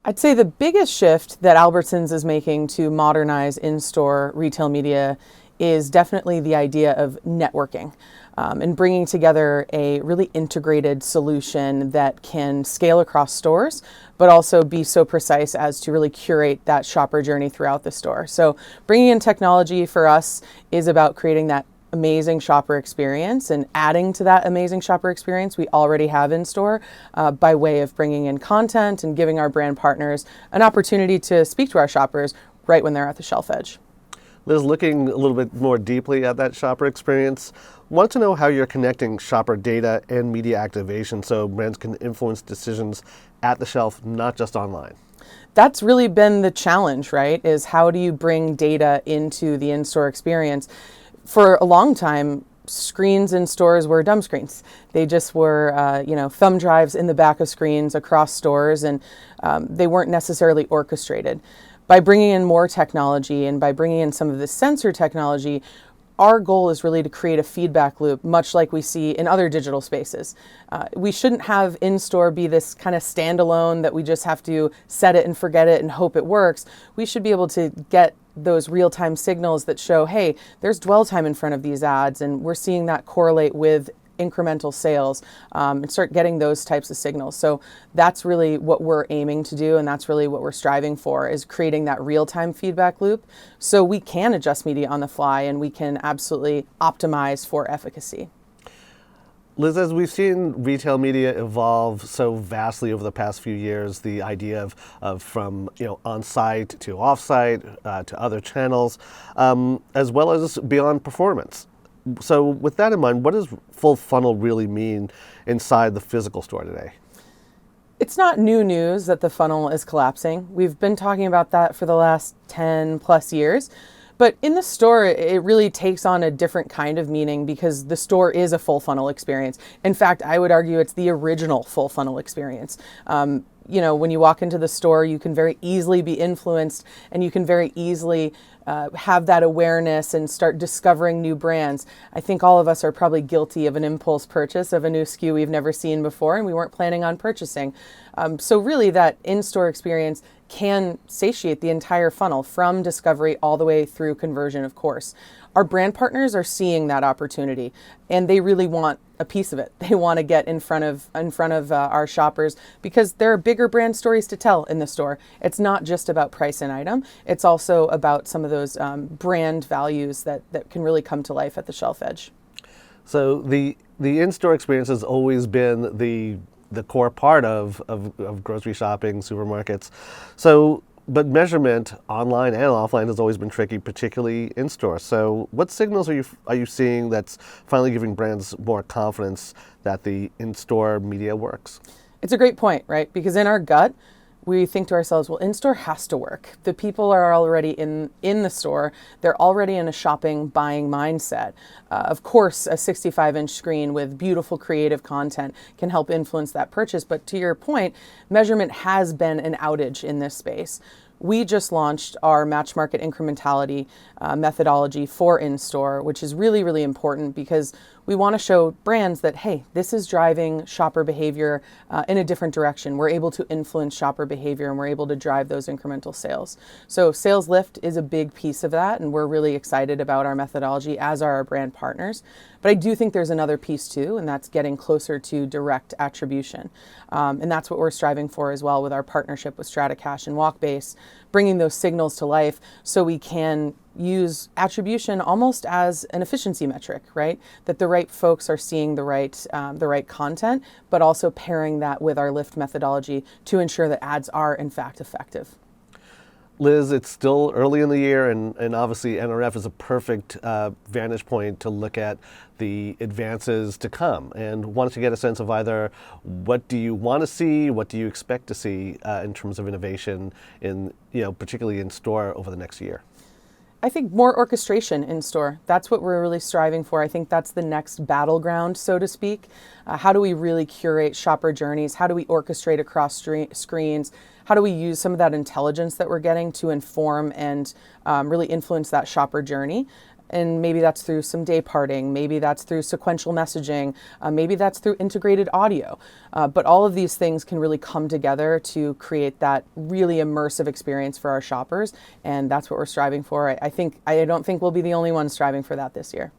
I'd say the biggest shift that Albertsons is making to modernize in-store retail media is definitely the idea of networking and bringing together a really integrated solution that can scale across stores, but also be so precise as to really curate that shopper journey throughout the store. So bringing in technology for us is about creating that amazing shopper experience and adding to that amazing shopper experience we already have in store by way of bringing in content and giving our brand partners an opportunity to speak to our shoppers right when they're at the shelf edge. Liz, looking a little bit more deeply at that shopper experience, want to know how you're connecting shopper data and media activation so brands can influence decisions at the shelf, not just online. That's really been the challenge, right? Is how do you bring data into the in-store experience? For a long time, screens in stores were dumb screens. They just were, thumb drives in the back of screens across stores, and they weren't necessarily orchestrated. By bringing in more technology and by bringing in some of the sensor technology, our goal is really to create a feedback loop, much like we see in other digital spaces. We shouldn't have in-store be this kind of standalone that we just have to set it and forget it and hope it works. We should be able to get those real-time signals that show, hey, there's dwell time in front of these ads, and we're seeing that correlate with incremental sales and start getting those types of signals. So that's really what we're aiming to do, and that's really what we're striving for, is creating that real-time feedback loop so we can adjust media on the fly and we can absolutely optimize for efficacy. Liz, as we've seen retail media evolve so vastly over the past few years, the idea of from on-site to off-site to other channels, as well as beyond performance. So with that in mind, what does full funnel really mean inside the physical store today? It's not new news that the funnel is collapsing. We've been talking about that for the last 10 plus years. But in the store, it really takes on a different kind of meaning because the store is a full funnel experience. In fact, I would argue it's the original full funnel experience. When you walk into the store, you can very easily be influenced and you can very easily have that awareness and start discovering new brands. I think all of us are probably guilty of an impulse purchase of a new SKU we've never seen before and we weren't planning on purchasing. So really that in-store experience can satiate the entire funnel from discovery all the way through conversion, of course. Our brand partners are seeing that opportunity and they really want a piece of it. They want to get in front of our shoppers because there are bigger brand stories to tell in the store. It's not just about price and item. It's also about some of those brand values that can really come to life at the shelf edge. So the in-store experience has always been the core part of grocery shopping, supermarkets. So, but measurement online and offline has always been tricky, particularly in store. So what signals are you seeing that's finally giving brands more confidence that the in-store media works? It's a great point, right? Because in our gut, we think to ourselves, well, in-store has to work. The people are already in the store. They're already in a shopping, buying mindset. Of course, a 65-inch screen with beautiful creative content can help influence that purchase. But to your point, measurement has been an outage in this space. We just launched our match market incrementality methodology for in-store, which is really, really important because we want to show brands that, hey, this is driving shopper behavior in a different direction. We're able to influence shopper behavior and we're able to drive those incremental sales. So sales lift is a big piece of that, and we're really excited about our methodology, as are our brand partners. But I do think there's another piece too, and that's getting closer to direct attribution. And that's what we're striving for as well with our partnership with StrataCache and Walkbase, bringing those signals to life so we can use attribution almost as an efficiency metric, right? That the right folks are seeing the right content, but also pairing that with our lift methodology to ensure that ads are in fact effective. Liz, it's still early in the year, and obviously NRF is a perfect vantage point to look at the advances to come, and wanted to get a sense of either what do you want to see, what do you expect to see in terms of innovation in, particularly in store over the next year. I think more orchestration in store. That's what we're really striving for. I think that's the next battleground, so to speak. How do we really curate shopper journeys? How do we orchestrate across screens? How do we use some of that intelligence that we're getting to inform and really influence that shopper journey? And maybe that's through some day parting, maybe that's through sequential messaging, maybe that's through integrated audio. But all of these things can really come together to create that really immersive experience for our shoppers. And that's what we're striving for. I don't think we'll be the only ones striving for that this year.